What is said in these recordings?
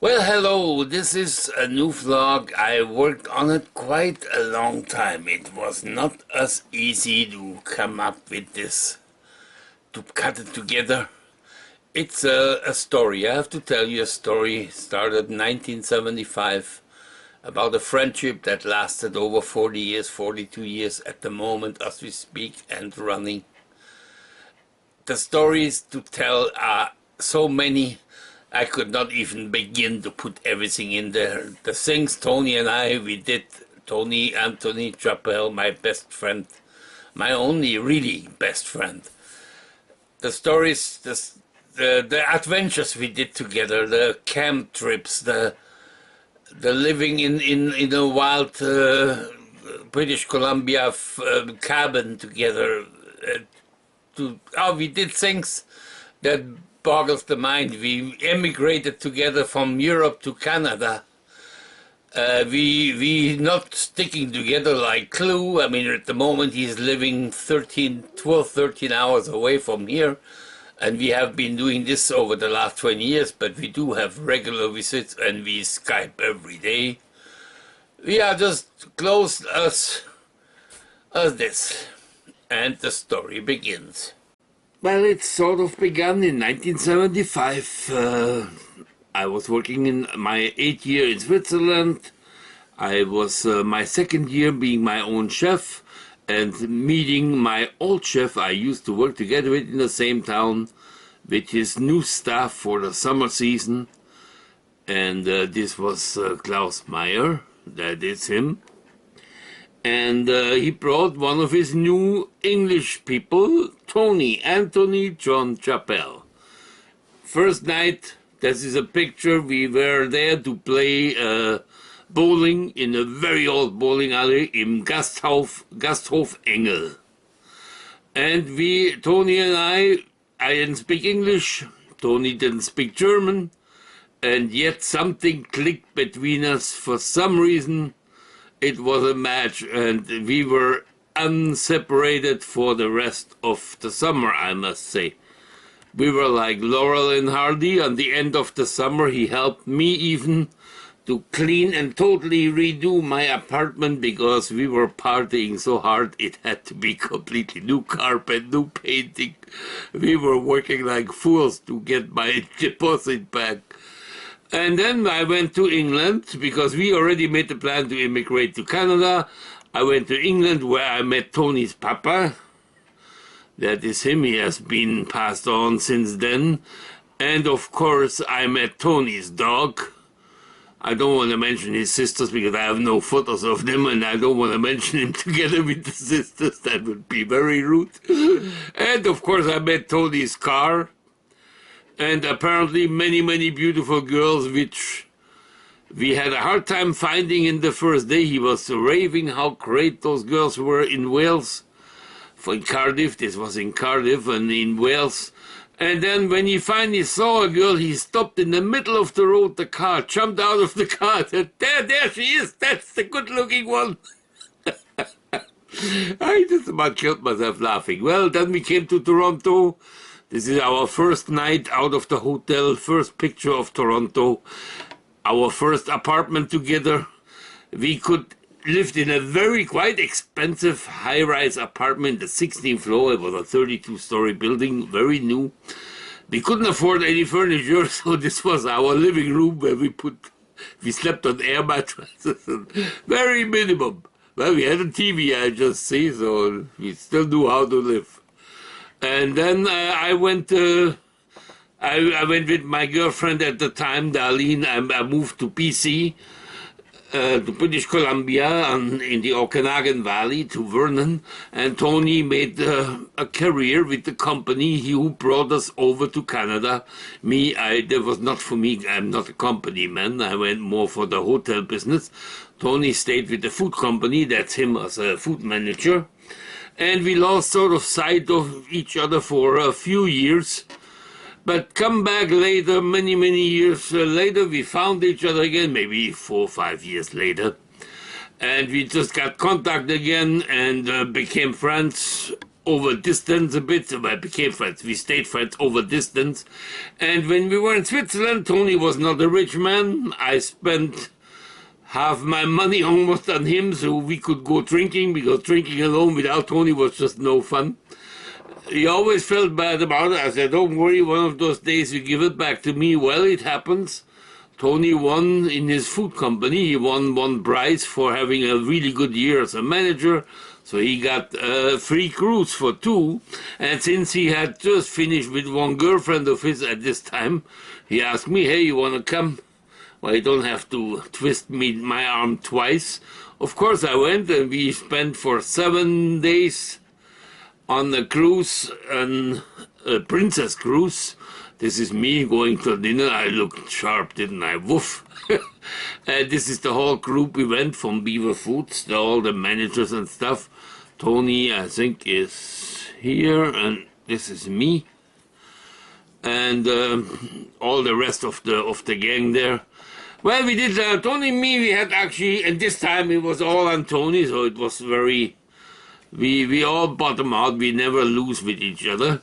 Well, hello, this is a new vlog. I worked on it quite a long time. It was not as easy to come up with this, to cut it together. It's a story. I have to tell you a story. Started in 1975 about a friendship that lasted over 40 years, 42 years at the moment as we speak and running. The stories to tell are so many. I could not even begin to put everything in there. The things Tony and I, we did, Anthony Chappell, my best friend, my only really best friend. The stories, the adventures we did together, the camp trips, the living in a wild British Columbia cabin together. We did things that boggles the mind. We emigrated together from Europe to Canada. We not sticking together like glue. I mean, at the moment he's living 12, 13 hours away from here. And we have been doing this over the last 20 years, but we do have regular visits and we Skype every day. We are just close as this. And the story begins. Well, it sort of began in 1975. I was working in my 8th year in Switzerland. I was my 2nd year being my own chef and meeting my old chef I used to work together with in the same town with his new staff for the summer season. And this was Klaus Meyer, that is him. And he brought one of his new English people, Anthony John Chappell. First night, this is a picture, we were there to play bowling in a very old bowling alley in Gasthof Engel. And Tony and I didn't speak English, Tony didn't speak German, and yet something clicked between us for some reason. It was a match, and we were unseparated for the rest of the summer, I must say. We were like Laurel and Hardy. On the end of the summer, he helped me even to clean and totally redo my apartment because we were partying so hard it had to be completely new carpet, new painting. We were working like fools to get my deposit back. And then I went to England because we already made the plan to immigrate to Canada. I went to England where I met Tony's papa. That is him, he has been passed on since then. And of course I met Tony's dog. I don't want to mention his sisters because I have no photos of them, and I don't want to mention him together with the sisters. That would be very rude. And of course I met Tony's car. And apparently many, many beautiful girls, which we had a hard time finding in the first day. He was raving how great those girls were in Wales. In Cardiff, this was in Cardiff and in Wales. And then when he finally saw a girl, he stopped in the middle of the road, the car, jumped out of the car, said, there she is, that's the good-looking one. I just about killed myself laughing. Well, then we came to Toronto. This is our first night out of the hotel, first picture of Toronto, our first apartment together. We lived in a quite expensive high-rise apartment, the 16th floor. It was a 32-story building, very new. We couldn't afford any furniture, so this was our living room where we slept on air mattresses, very minimum. Well, we had a TV, I just see, so we still knew how to live. And then I went with my girlfriend at the time, Darlene. I moved to BC, to British Columbia, in the Okanagan Valley, to Vernon. And Tony made a career with the company who brought us over to Canada. That was not for me. I'm not a company man. I went more for the hotel business. Tony stayed with the food company. That's him as a food manager. And we lost sort of sight of each other for a few years. But come back later, many, many years later, we found each other again, maybe 4 or 5 years later. And we just got contact again and became friends. over distance a bit. So I became friends. We stayed friends over distance. And when we were in Switzerland, Tony was not a rich man. I spent half my money almost on him so we could go drinking, because drinking alone without Tony was just no fun. He always felt bad about it. I said, don't worry, one of those days you give it back to me. Well, it happens. Tony won in his food company. He won one prize for having a really good year as a manager. So he got a free cruise for 2. And since he had just finished with one girlfriend of his at this time, he asked me, hey, you want to come? Well, you don't have to twist my arm twice. Of course I went, and we spent for 7 days on the cruise, a princess cruise. This is me going to dinner. I looked sharp, didn't I? Woof. This is the whole group we went from Beaver Foods, all the managers and stuff. Tony, I think, is here, and this is me. And all the rest of the gang there. Well, we did, Tony and me, we had actually, and this time it was all on Tony, so it was very, we all bottom out, we never lose with each other.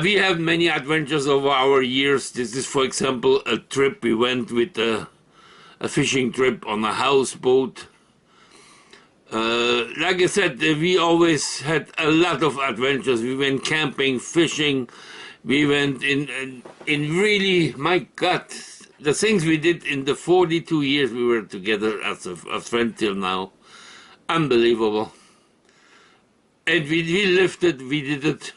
We have many adventures over our years. This is, for example, a trip we went with, a fishing trip on a houseboat. Like I said, we always had a lot of adventures. We went camping, fishing, we went in really, my God, the things we did in the 42 years we were together as a friend till now. Unbelievable. And we lived it, we did it.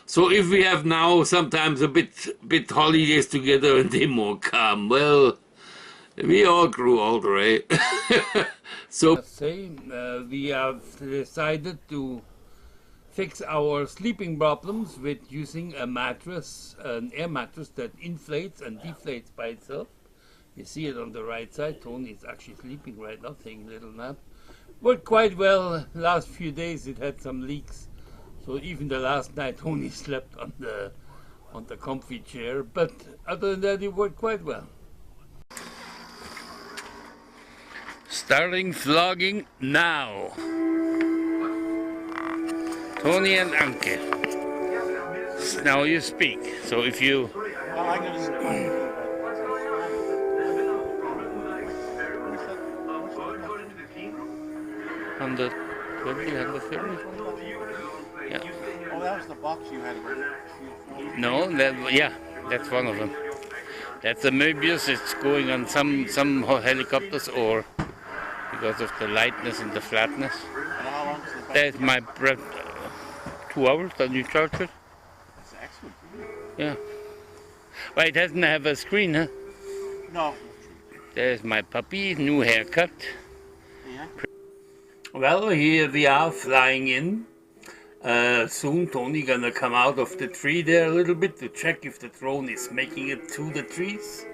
So if we have now sometimes a bit holidays together and they more calm, well, we all grew older, eh? So we have decided to fix our sleeping problems with using a mattress, an air mattress that inflates and deflates by itself. You see it on the right side. Tony is actually sleeping right now, taking a little nap. Worked quite well. Last few days it had some leaks, so even the last night Tony slept on the comfy chair. But other than that, it worked quite well. Starting vlogging now. Tony and Anke. Now you speak. So if you... $120, $130? Yeah. Oh, that was the box you had. No, that's one of them. That's a Möbius. It's going on some helicopters, or because of the lightness and the flatness. And how long is the battery? That's my breath. 2 hours, then you charge it? That's excellent. Yeah. Well, it doesn't have a screen, huh? No. There's my puppy, new haircut. Yeah. Well, here we are flying in. Soon Tony gonna come out of the tree there a little bit to check if the drone is making it to the trees.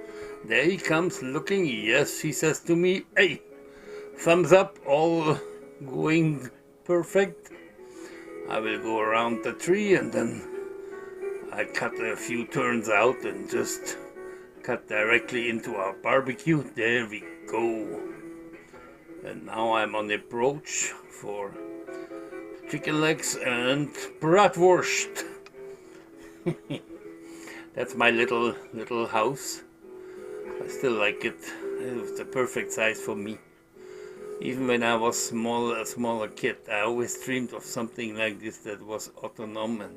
There he comes looking. Yes, he says to me, hey, thumbs up, all going perfect. I will go around the tree and then I cut a few turns out and just cut directly into our barbecue. There we go. And now I'm on approach for chicken legs and bratwurst. That's my little house. I still like it. It was the perfect size for me. Even when I was a smaller kid, I always dreamed of something like this that was autonomous,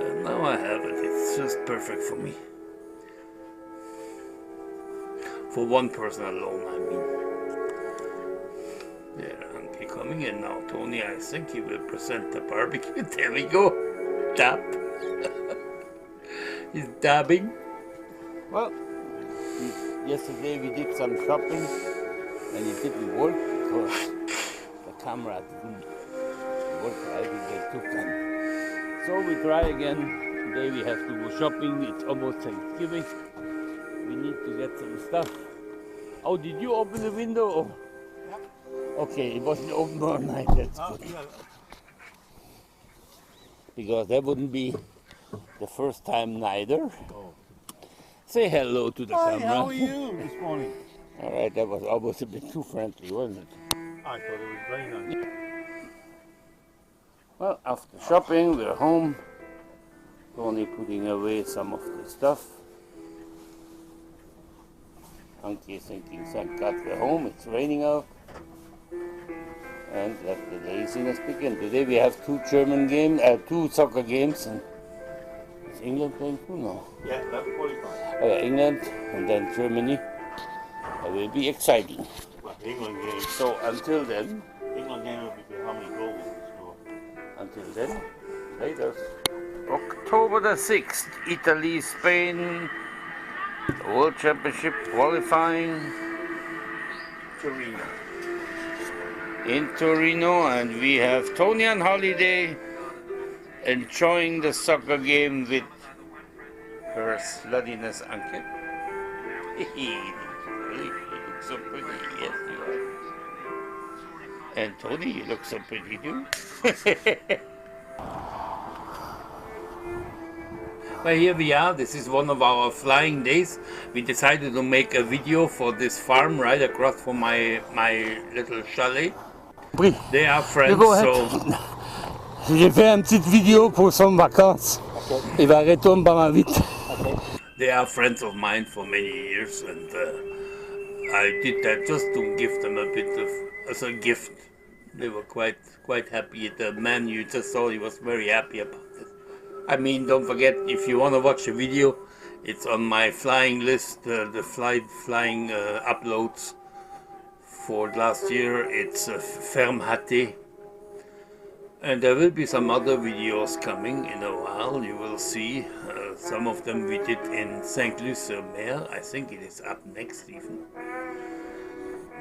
and now I have it. It's just perfect for me. For one person alone, I mean. There, Anke coming in now. Tony, I think he will present the barbecue. There we go. Dab. He's dabbing. Well, yesterday we did some shopping and it didn't work because the camera didn't work right. It took time. So we try again. Today we have to go shopping. It's almost Thanksgiving. We need to get some stuff. Oh, did you open the window? Or? Yeah. Okay, it wasn't open all night. That's good. Yeah. Because that wouldn't be the first time neither. Oh. Say hello to the camera. How are you this morning? All right, that was almost a bit too friendly, wasn't it? I thought it was very nice. Well, after shopping, we're home. Tony putting away some of the stuff. Anki is thinking, thank God we're home, it's raining out. And let the laziness begin. Today we have two soccer games. And is England playing who? No. Yeah, 11:45. Oh yeah, England and then Germany. That will be exciting. Well, England game. So until then, England game will be how many goals we can score. until then, later. October the 6th, Italy, Spain, World Championship qualifying Torino. in Torino, and we have Tony on holiday, enjoying the soccer game with her sluddiness Anke. You look so pretty, yes you are. And Tony, you look so pretty too. Well, here we are. This is one of our flying days. We decided to make a video for this farm right across from my little chalet. They are friends, so J'ai fait une petite vidéo pour son vacances. Il va retourner pas mal vite. they are friends of mine for many years, and I did that just to give them a bit of as a gift. They were quite happy. The man you just saw, he was very happy about it. I mean, don't forget, if you want to watch a video, it's on my flying list, the flying uploads for last year. It's Ferme HT. And there will be some other videos coming in a while. You will see some of them we did in Saint-Luc-sur-Mer. I think it is up next even.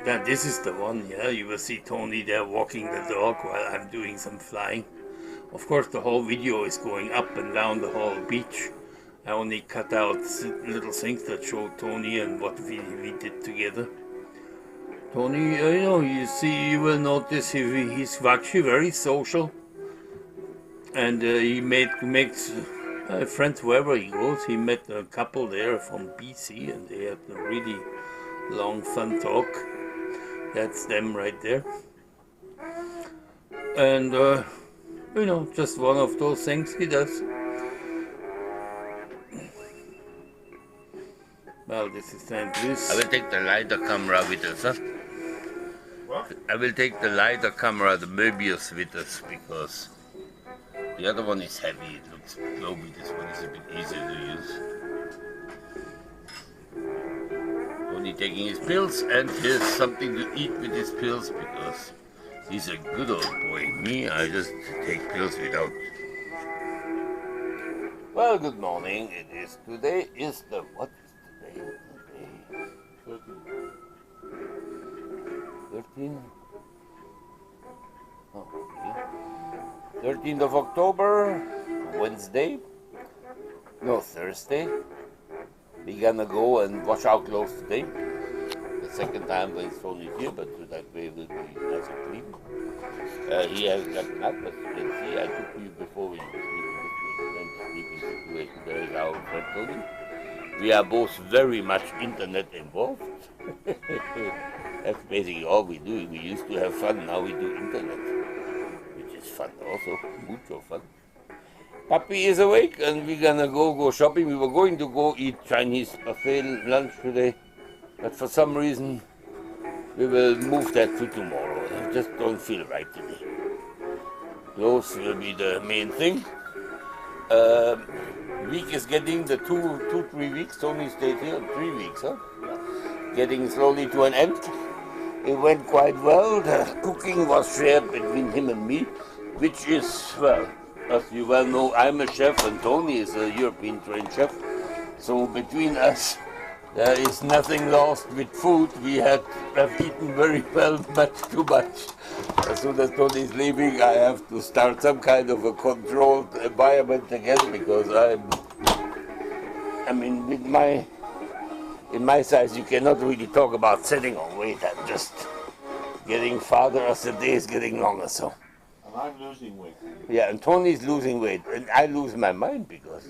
Now, this is the one, yeah. You will see Tony there walking the dog while I'm doing some flying. Of course, the whole video is going up and down the whole beach. I only cut out little things that show Tony and what we did together. Tony, you will notice he's actually very social. And he makes friends wherever he goes. He met a couple there from BC and they had a really long, fun talk. That's them right there. And, just one of those things he does. Well, this is St. Louis. I will take the LiDAR camera with us, huh? What? I will take the LiDAR camera, the Möbius with us, because the other one is heavy, it looks globy, this one is a bit easier to use. Only taking his pills, and here's something to eat with his pills, because he's a good old boy. Me, I just take pills without. Well, good morning. Today is the, what is today? 13? Oh, okay. 13th of October, Wednesday. No, Thursday. We're gonna go and wash our clothes today. The second time when it's only here, but that way it will be nice and clean. He has got that, but you can see I took you before we sleeping situation. There is our friend Tony. We are both very much internet involved. That's basically all we do. We used to have fun, now we do internet, which is fun also, mucho fun. Papi is awake and we're gonna go shopping. We were going to go eat Chinese buffet lunch today, but for some reason we will move that to tomorrow. I just don't feel right today. Those will be the main thing. Week is getting the 3 weeks. Tony stayed here 3 weeks, huh? Getting slowly to an end. It went quite well. The cooking was shared between him and me, which is, well, as you well know, I'm a chef and Tony is a European trained chef. So between us, there is nothing lost with food. We have eaten very well, much too much. As soon as Tony is leaving, I have to start some kind of a controlled environment again, because in my size, you cannot really talk about setting on weight. I'm just getting farther as the day is getting longer. So. And I'm losing weight. Yeah, and Tony's losing weight, and I lose my mind because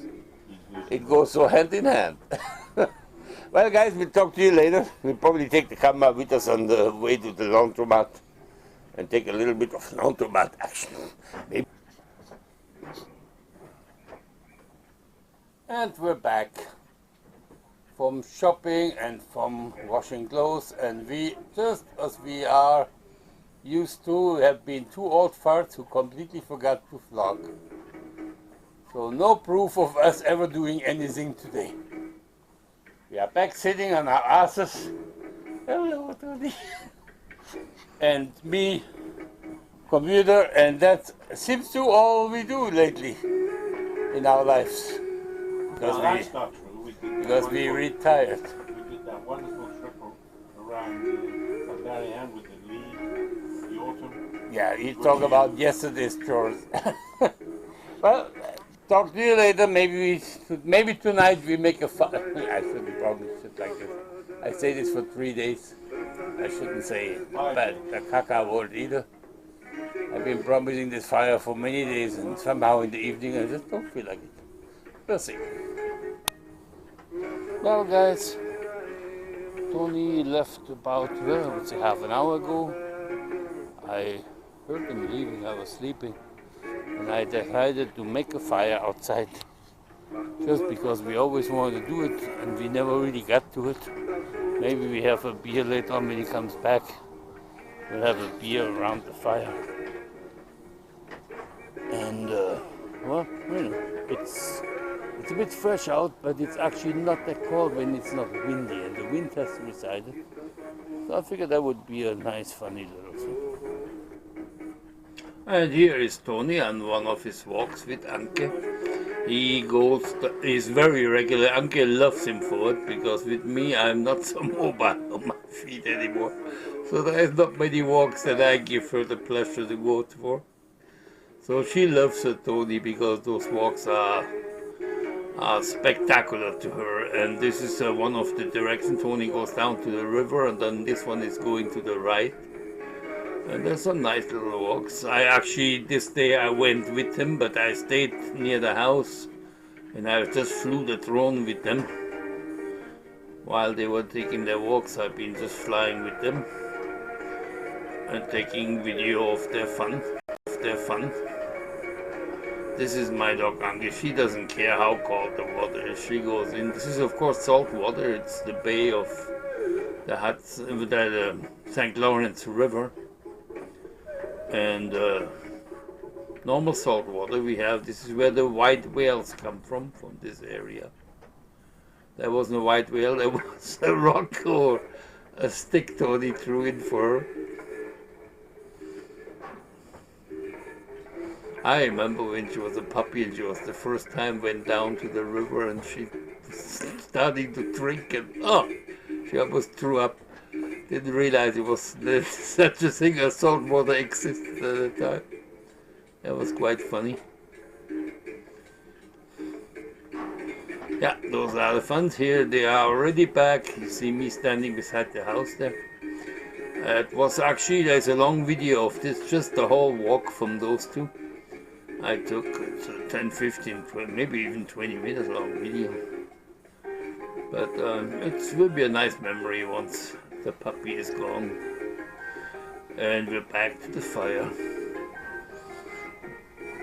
it goes so hand in hand. Well, guys, we'll talk to you later. We'll probably take the camera with us on the way to the laundromat and take a little bit of laundromat action. Maybe. And we're back from shopping and from washing clothes, and we, just as we are used to, have been two old farts who completely forgot to vlog. So no proof of us ever doing anything today. We are back sitting on our asses. Hello, Tony. And me, computer, and that seems to all we do lately in our lives. No, that's not true. Because we retired. We did that wonderful trip around Marianne with the lead, the autumn. Yeah, you talk about yesterday's chores. Well, talk to you later. Maybe tonight we make a I probably should like this. I say this for 3 days. I shouldn't say bad the caca word either. I've been promising this fire for many days, and somehow in the evening I just don't feel like it. We'll see. Well, guys, Tony left about, well, I would say half an hour ago. I heard him leaving, I was sleeping, and I decided to make a fire outside. Just because we always wanted to do it, and we never really got to it. Maybe we have a beer later on when he comes back. We'll have a beer around the fire. And, well, you know, it's a bit fresh out, but it's actually not that cold when it's not windy, and the wind has resided. So I figured that would be a nice, funny little thing. And here is Tony on one of his walks with Anke. He's very regular. Anke loves him for it, because with me I'm not so mobile on my feet anymore. So there is not many walks that I give her the pleasure to go for. So she loves Tony because those walks are spectacular to her. And this is one of the directions. Tony goes down to the river, and then this one is going to the right. And there's some nice little walks. This day I went with him, but I stayed near the house, and I just flew the drone with them. While they were taking their walks, I've been just flying with them and taking video of their fun. This is my dog Angie. She doesn't care how cold the water is. She goes in. This is of course salt water. It's the bay of the St. Lawrence River. And normal salt water we have. This is where the white whales come from this area. There wasn't a white whale, there was a rock or a stick Tony threw in for her. I remember when she was a puppy and she was the first time went down to the river and she was starting to drink, and she almost threw up. Didn't realize it was such a thing as salt water existed at the time. That was quite funny. Yeah, those are the funds here. They are already back. You see me standing beside the house there. It was actually, there's a long video of this, just the whole walk from those two. I took 10, 15, 20, maybe even 20 minutes long video. But it will be a nice memory once the puppy is gone. And we're back to the fire.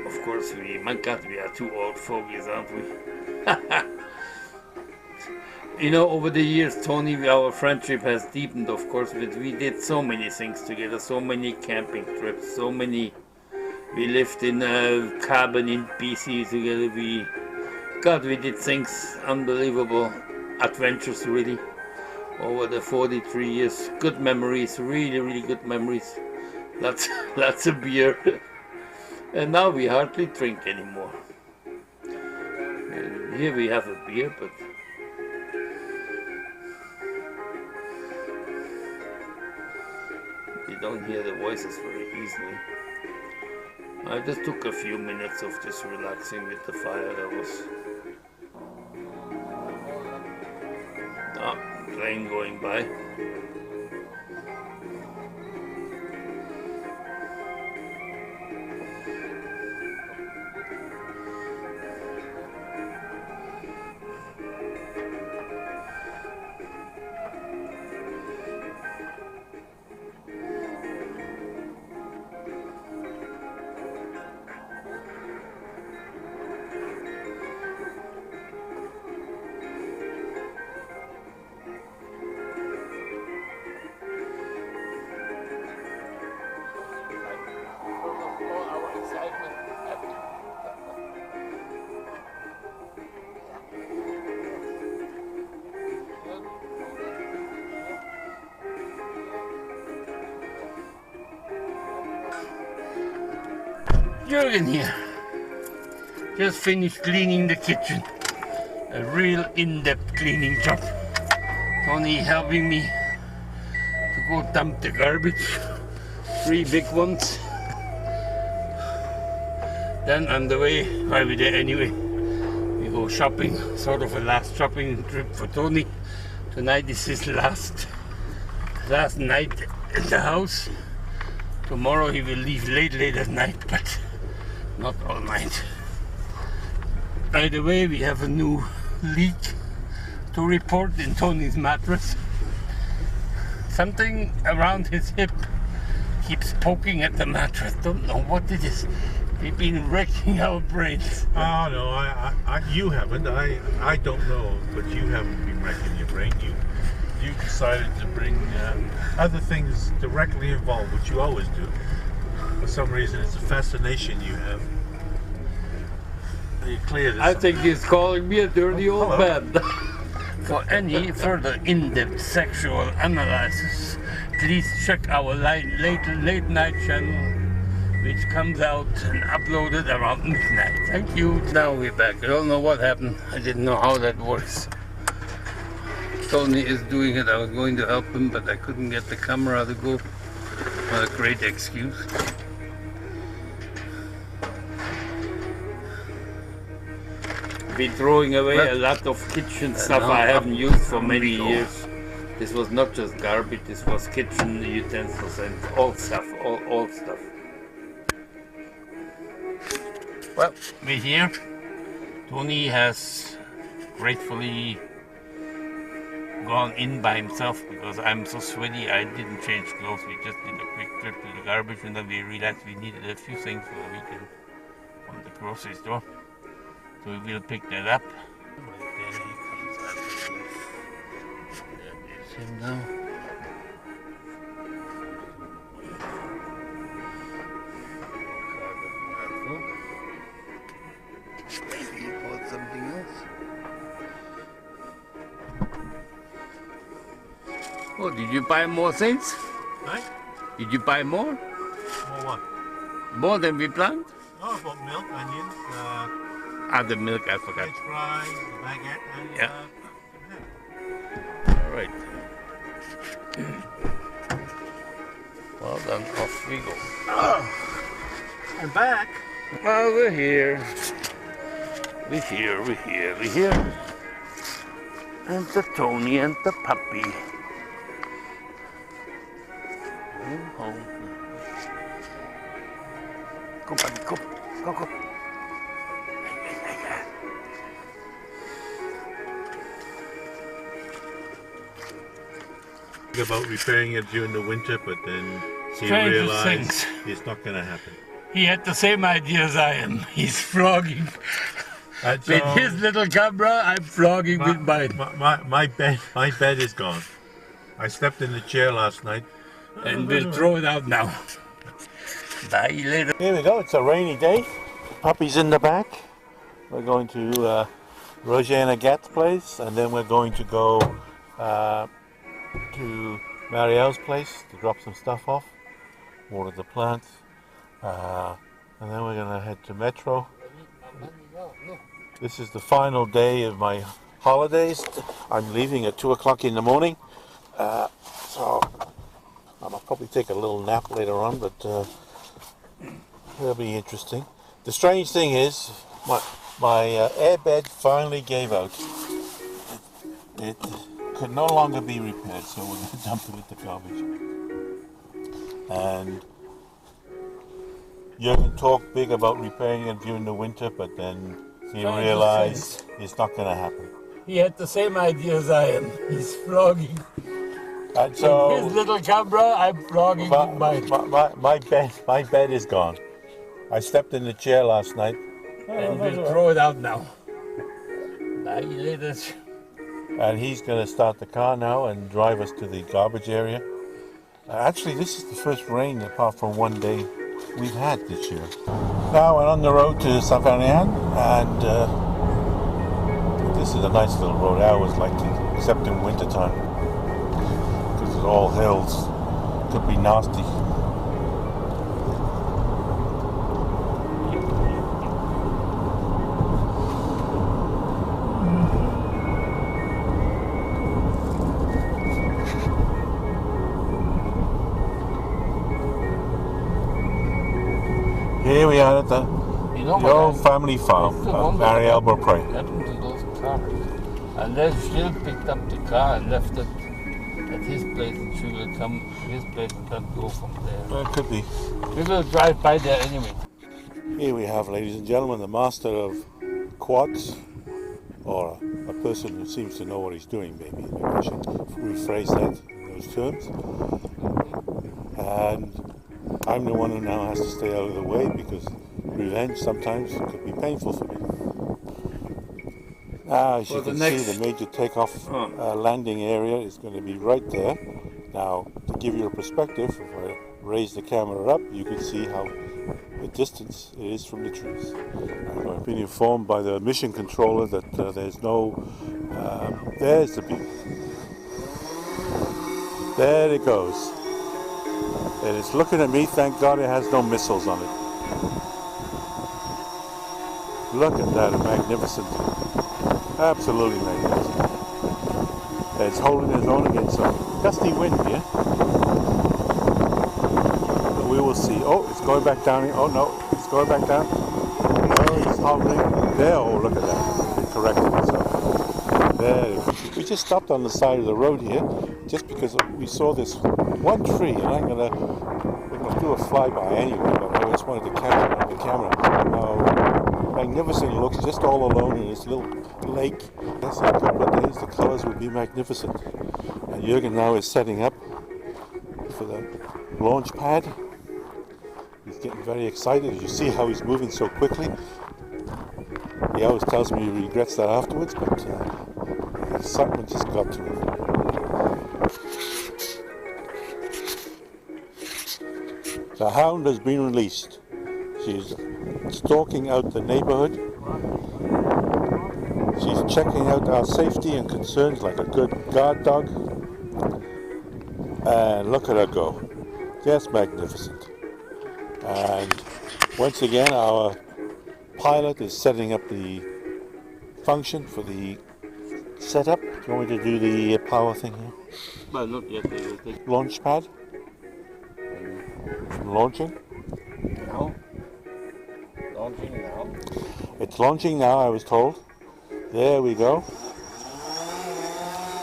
Of course, my God, we are two old fogies, aren't we? You know, over the years, Tony, our friendship has deepened, of course, but we did so many things together, so many camping trips, so many. We lived in a cabin in BC together. We did things, unbelievable adventures, really, over the 43 years. Good memories, really, really good memories. Lots of beer. And now we hardly drink anymore. And here we have a beer, but you don't hear the voices very easily. I just took a few minutes of just relaxing with the fire. There was a plane going by. Jurgen here. Just finished cleaning the kitchen. A real in-depth cleaning job. Tony helping me to go dump the garbage. 3 big ones. Then on the way, I'll be there anyway. We go shopping, sort of a last shopping trip for Tony. Tonight is his last night at the house. Tomorrow he will leave late at night, but not all night. By the way, we have a new leak to report in Tony's mattress. Something around his hip keeps poking at the mattress. Don't know what it is. We've been wrecking our brains. Oh no, you haven't. I don't know, but you haven't been wrecking your brain. You decided to bring other things directly involved, which you always do. For some reason, it's a fascination you have. Are you clear this? I think he's calling me a dirty old hello. man. For any further in-depth sexual analysis, please check our late night channel, which comes out and uploaded around midnight. Thank you. Now we're back. I don't know what happened. I didn't know how that works. Tony is doing it. I was going to help him, but I couldn't get the camera to go. What a great excuse. Been throwing away a lot of kitchen stuff I haven't used for many years. This was not just garbage, this was kitchen utensils and all stuff, all stuff. Well, we're here. Tony has gratefully gone in by himself because I'm so sweaty I didn't change clothes. We just did a quick trip to the garbage and then we realized we needed a few things for the weekend from the grocery store. So we will pick that up. Then he comes out. There is him now. Maybe he bought something else. Oh, did you buy more things? Right? Did you buy more? More what? More than we planned? Oh, I bought milk, onions, The milk I forgot. French fries, the baguette, and Yeah. All right. Well then, off we go. I'm back. Well, we're here. We're here. And the Tony and the puppy. Home. Go, buddy, go. About repairing it during the winter, but then he Strangest realized things. it's not going to happen. He had the same idea as I am. He's flogging. And With so his little camera, I'm flogging with mine. my bed is gone. I slept in the chair last night. And we'll throw it out now. Bye later. Here we go. It's a rainy day. Puppy's in the back. We're going to Roger and Agat's place, and then we're going to go to Marielle's place to drop some stuff off, water the plants, and then we're going to head to Metro. This is the final day of my holidays. I'm leaving at 2 o'clock in the morning, so I'll probably take a little nap later on, but it'll be interesting. The strange thing is, my airbed finally gave out. It could no longer be repaired, so we're going to dump it with the garbage. And Jurgen talked big about repairing it during the winter, but then he realized it's not going to happen. He had the same idea as I am. He's flogging. And so His little camera, I'm flogging with mine. my bed is gone. I slept in the chair last night. And we'll throw it out now. Bye later. And he's going to start the car now and drive us to the garbage area. Actually, this is the first rain, apart from one day, we've had this year. Now we're on the road to Saint-Ferdinand, and this is a nice little road. I always like it, except in winter time, because it's all hills. Could be nasty. Here we are at the You know old family farm of Mary Elbow Prey. What happened to those cars? And they still picked up the car and left it at his place, and she will come to his place and then go from there. Well, it could be. We will drive by there anyway. Here we have, ladies and gentlemen, the master of quads, or a person who seems to know what he's doing, maybe. Maybe I should rephrase that in those terms. And I'm the one who now has to stay out of the way because revenge sometimes could be painful for me. Now, as you can see, the major takeoff landing area is going to be right there. Now, to give you a perspective, if I raise the camera up, you can see how the distance it is from the trees. I've been informed by the mission controller that there's no... there's the beam. There it goes. And it's looking at me, thank God it has no missiles on it. Look at that, magnificent. Absolutely magnificent. It's holding its own against some gusty wind here. But we will see. Oh, it's going back down here. Oh no, it's going back down. Oh, it's hovering. There, oh look at that. It corrected itself. There. We just stopped on the side of the road here just because we saw this one tree, and we're gonna do a flyby anyway, but I just wanted to capture it on the camera. How magnificent it looks, just all alone in this little lake. That's in a couple of days, the colors would be magnificent. And Jurgen now is setting up for the launch pad. He's getting very excited. You see how he's moving so quickly. He always tells me he regrets that afterwards, but the excitement just got to him. The hound has been released. She's stalking out the neighborhood. She's checking out our safety and concerns like a good guard dog. And look at her go. Just magnificent. And once again, our pilot is setting up the function for the setup. Do you want me to do the power thing here? Well, not yet. They will take Launch pad? Launching? now. Launching now. It's launching now, I was told. There we go.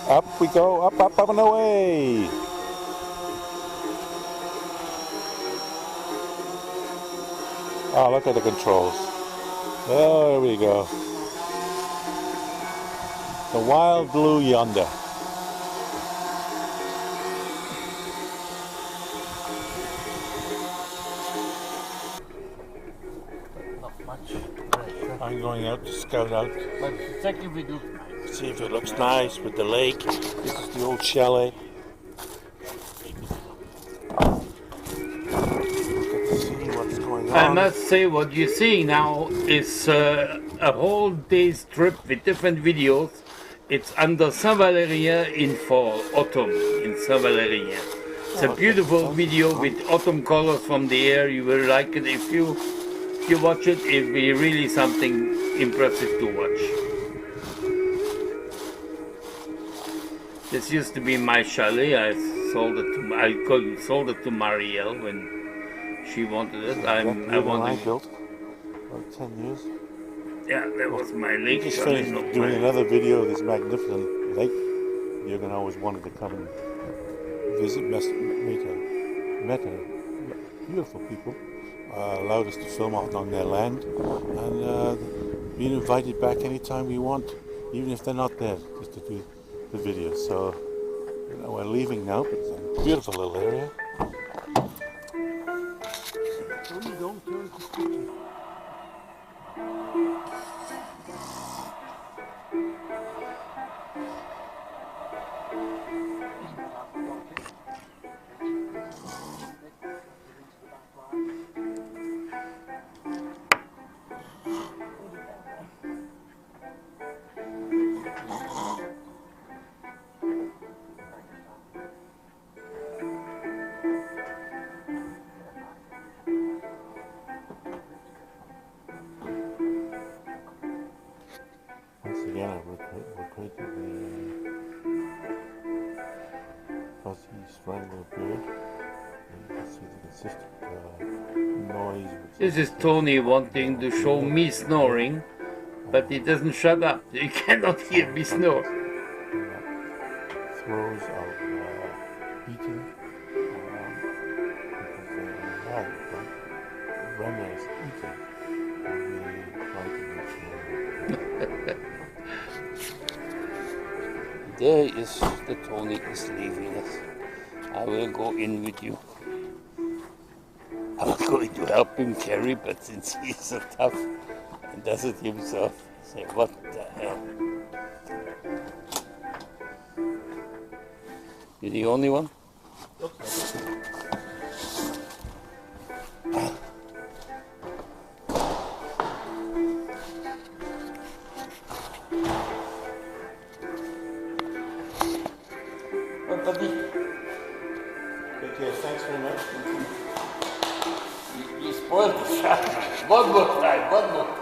Up we go, up, up, up and away. Oh, look at the controls. There we go. The wild blue yonder. Not much. I'm going out to scout out, But check if it looks nice. see if it looks nice with the lake. This is the old chalet. See what's going I on. must say, what you're seeing now is a whole day's trip with different videos. It's under Saint-Valérien in fall, autumn in Saint-Valérien. It's a beautiful video with autumn colors from the air. You will like it if you watch it. It'll be really something impressive to watch. This used to be my chalet. I sold it to Marielle when she wanted it. I wanted. Built about 10 years. Yeah, that was my lake Just chalet. finished not doing mine. another video of this magnificent lake. Jurgen always wanted to come and visit, met beautiful people, allowed us to film out on their land, and being invited back anytime we want, even if they're not there, just to do the video. So we're leaving now, but it's a beautiful little area. Don't turn to kitchen. Once again, I regret the fuzzy strangled bird. You can see It's just noise. This is Tony wanting to show me snoring, but he doesn't shut up. You cannot hear me snore. Throws of heating because when there's eating, we try to make sure. There is the Tony is leaving us. I will go in with you. I was going to help him carry, but since he's so tough and does it himself, say, what the hell? You're the only one? Well, buddy, Take care. Thanks very much. you spoiled the shot. One more time, one more time.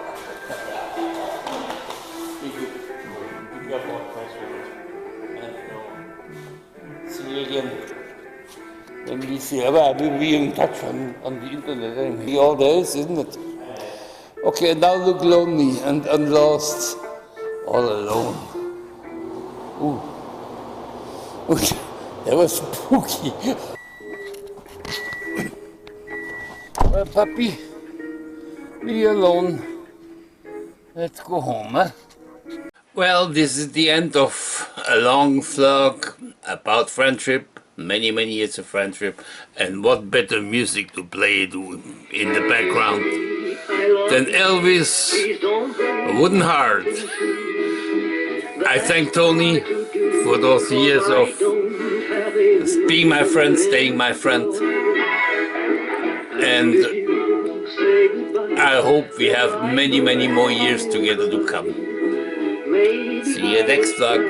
You got one. Thanks very much. See you again. When we see, but we'll be in touch on the internet anyway. All there is, isn't it? Okay, now look lonely and lost. All alone. Ooh. Ooh, that was spooky. Well, puppy, be alone. Let's go home, huh? Well, this is the end of a long vlog about friendship, many years of friendship, and what better music to play in the background than Elvis, Wooden Heart. I thank Tony for those years of being my friend, staying my friend, and I hope we have many more years together to come. See you next vlog.